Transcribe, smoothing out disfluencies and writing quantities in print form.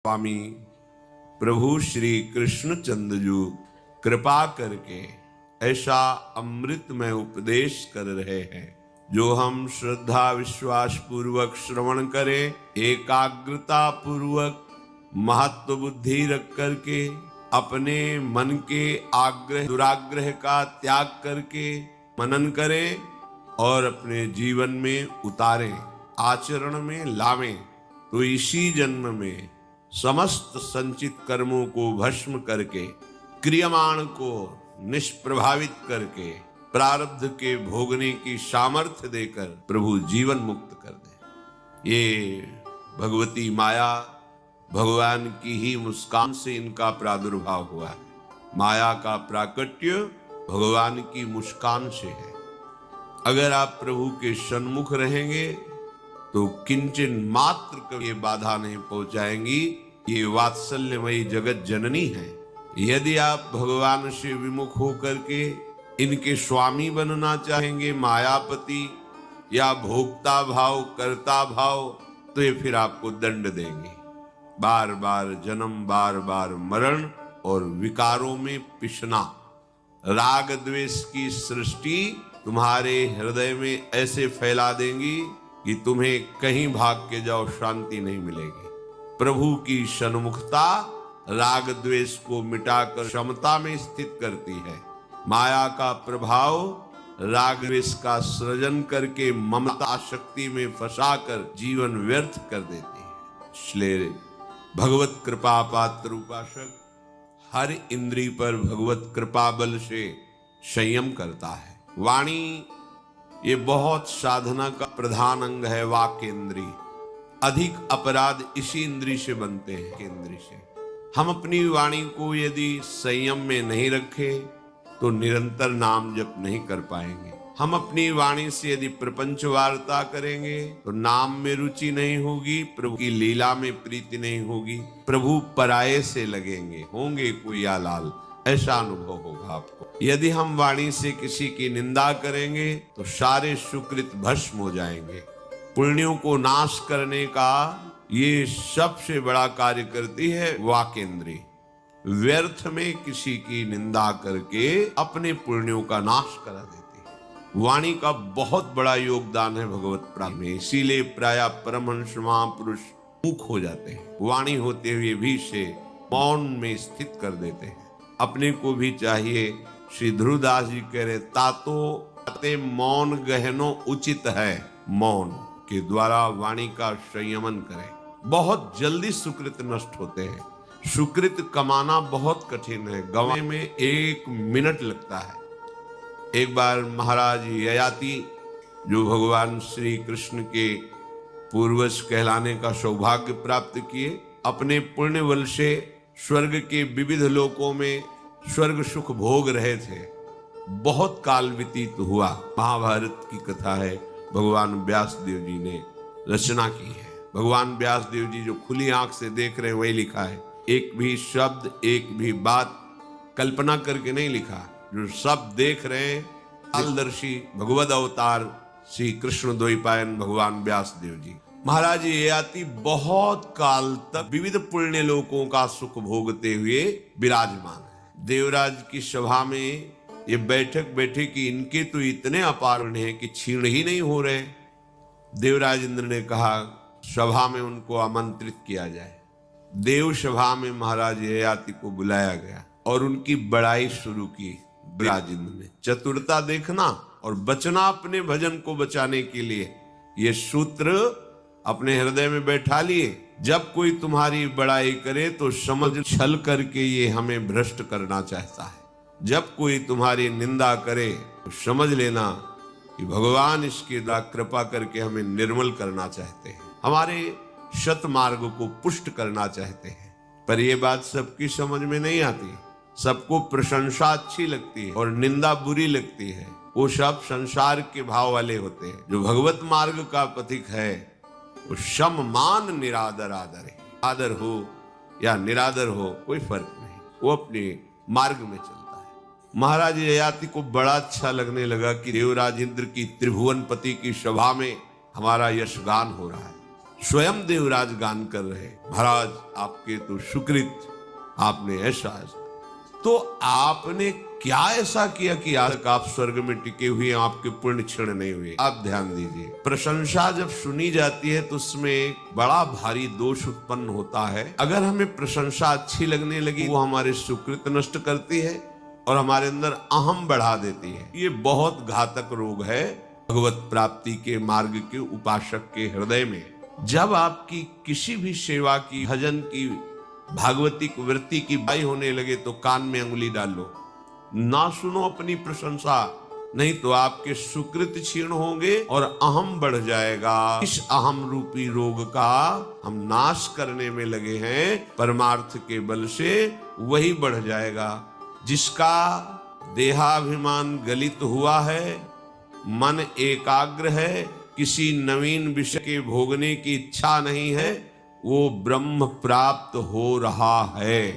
स्वामी प्रभु श्री कृष्णचंद्र जी कृपा करके ऐसा अमृतमय उपदेश कर रहे हैं जो हम श्रद्धा विश्वास पूर्वक श्रवण करें, एकाग्रता पूर्वक महत्व बुद्धि रख करके अपने मन के आग्रह दुराग्रह का त्याग करके मनन करें और अपने जीवन में उतारें, आचरण में लावें, तो इसी जन्म में समस्त संचित कर्मों को भस्म करके क्रियमाण को निष्प्रभावित करके प्रारब्ध के भोगने की सामर्थ्य देकर प्रभु जीवन मुक्त कर दे। ये भगवती माया भगवान की ही मुस्कान से इनका प्रादुर्भाव हुआ है। माया का प्राकट्य भगवान की मुस्कान से है। अगर आप प्रभु के सन्मुख रहेंगे तो किंचन मात्र को ये बाधा नहीं पहुंचाएंगी। ये वात्सल्यमयी जगत जननी है। यदि आप भगवान से विमुख होकर के इनके स्वामी बनना चाहेंगे, मायापति या भोक्ता भाव कर्ता भाव, तो ये फिर आपको दंड देंगे। बार बार जन्म, बार बार मरण और विकारों में पिसना। राग द्वेष की सृष्टि तुम्हारे हृदय में ऐसे फैला देंगी कि तुम्हें कहीं भाग के जाओ शांति नहीं मिलेगी। प्रभु की सन्मुखता राग द्वेष को मिटाकर समता में स्थित करती है। माया का प्रभाव राग द्वेष का सृजन करके ममता शक्ति में फंसाकर जीवन व्यर्थ कर देती है। इसलिए भगवत कृपा पात्र उपासक हर इंद्री पर भगवत कृपा बल से संयम करता है। वाणी ये बहुत साधना का प्रधान अंग है। वाक इंद्री, अधिक अपराध इसी इंद्री से बनते हैं। इंद्री से हम अपनी वाणी को यदि संयम में नहीं रखें तो निरंतर नाम जप नहीं कर पाएंगे। हम अपनी वाणी से यदि प्रपंच वार्ता करेंगे तो नाम में रुचि नहीं होगी, प्रभु की लीला में प्रीति नहीं होगी, प्रभु पराये से लगेंगे, होंगे कोई लाल, ऐसा अनुभव होगा आपको। यदि हम वाणी से किसी की निंदा करेंगे तो सारे सुकृत भस्म हो जाएंगे। पुण्यों को नाश करने का ये सबसे बड़ा कार्य करती है वाकेंद्री। व्यर्थ में किसी की निंदा करके अपने पुण्यों का नाश करा देती है। वाणी का बहुत बड़ा योगदान है भगवत प्राप्ति में। इसीलिए प्राय परमहंस महापुरुष मूक हो जाते हैं। वाणी होते हुए भी से मौन में स्थित कर देते हैं। अपने को भी चाहिए, श्री ध्रुवदास जी कह रहे, ताते मौन गहनो उचित है, मौन के द्वारा वाणी का संयमन करें। बहुत जल्दी सुकृत नष्ट होते हैं। सुकृत कमाना बहुत कठिन है, गंवाने में 1 मिनट लगता है। एक बार महाराज ययाति जो भगवान श्री कृष्ण के पूर्वज कहलाने का सौभाग्य प्राप्त किए, अपने पुण्य बल से स्वर्ग के विविध लोकों में स्वर्ग सुख भोग रहे थे। बहुत काल व्यतीत हुआ। महाभारत की कथा है, भगवान व्यासदेव जी ने रचना की है। भगवान व्यासदेव जी जो खुली आंख से देख रहे हैं वही लिखा है। एक भी शब्द, एक भी बात कल्पना करके नहीं लिखा। जो सब देख रहे हैं, कालदर्शी भगवद अवतार श्री कृष्ण द्वैपायन भगवान व्यासदेव जी। महाराज ययाति बहुत काल तक विविध पुण्य लोकों का सुख भोगते हुए विराजमान है। देवराज की सभा में ये बैठक बैठे कि इनके तो इतने अपार हैं कि छीण ही नहीं हो रहे। देवराज इंद्र ने कहा सभा में उनको आमंत्रित किया जाए। देव सभा में महाराज ययाति को बुलाया गया और उनकी बड़ाई शुरू की। देवराज इंद्र ने चतुरता देखना और बचना अपने भजन को बचाने के लिए ये सूत्र अपने हृदय में बैठा लिए। जब कोई तुम्हारी बड़ाई करे तो समझ छल करके ये हमें भ्रष्ट करना चाहता है। जब कोई तुम्हारी निंदा करे तो समझ लेना कि भगवान इसके द्वारा कृपा करके हमें निर्मल करना चाहते हैं, हमारे सत मार्ग को पुष्ट करना चाहते हैं। पर यह बात सबकी समझ में नहीं आती। सबको प्रशंसा अच्छी लगती है और निंदा बुरी लगती है। वो सब संसार के भाव वाले होते हैं। जो भगवत मार्ग का पथिक है वो सम मान निरादर आदर है। आदर हो या निरादर हो कोई फर्क नहीं, वो अपने मार्ग में चलता है। महाराज ययाति को बड़ा अच्छा लगने लगा कि देवराज इंद्र की त्रिभुवनपति की सभा में हमारा यशगान हो रहा है। स्वयं देवराज गान कर रहे, महाराज आपके तो सुकृत, आपने ऐसा तो आपने क्या ऐसा किया कि आज तक आप स्वर्ग में टिके हुए, आपके पुण्य क्षीण नहीं हुए। आप ध्यान दीजिए, प्रशंसा जब सुनी जाती है तो उसमें बड़ा भारी दोष उत्पन्न होता है। अगर हमें प्रशंसा अच्छी लगने लगी, वो हमारे सुकृत नष्ट करती है और हमारे अंदर अहम बढ़ा देती है। ये बहुत घातक रोग है भगवत प्राप्ति के मार्ग के उपासक के हृदय में। जब आपकी किसी भी सेवा की, भजन की, भागवती वृत्ति की बाई होने लगे तो कान में अंगुली डाल लो, ना सुनो अपनी प्रशंसा, नहीं तो आपके सुकृत क्षीण होंगे और अहम बढ़ जाएगा। इस अहम रूपी रोग का हम नाश करने में लगे हैं, परमार्थ के बल से वही बढ़ जाएगा। जिसका देहाभिमान गलित हुआ है, मन एकाग्र है, किसी नवीन विषय के भोगने की इच्छा नहीं है, वो ब्रह्म प्राप्त हो रहा है।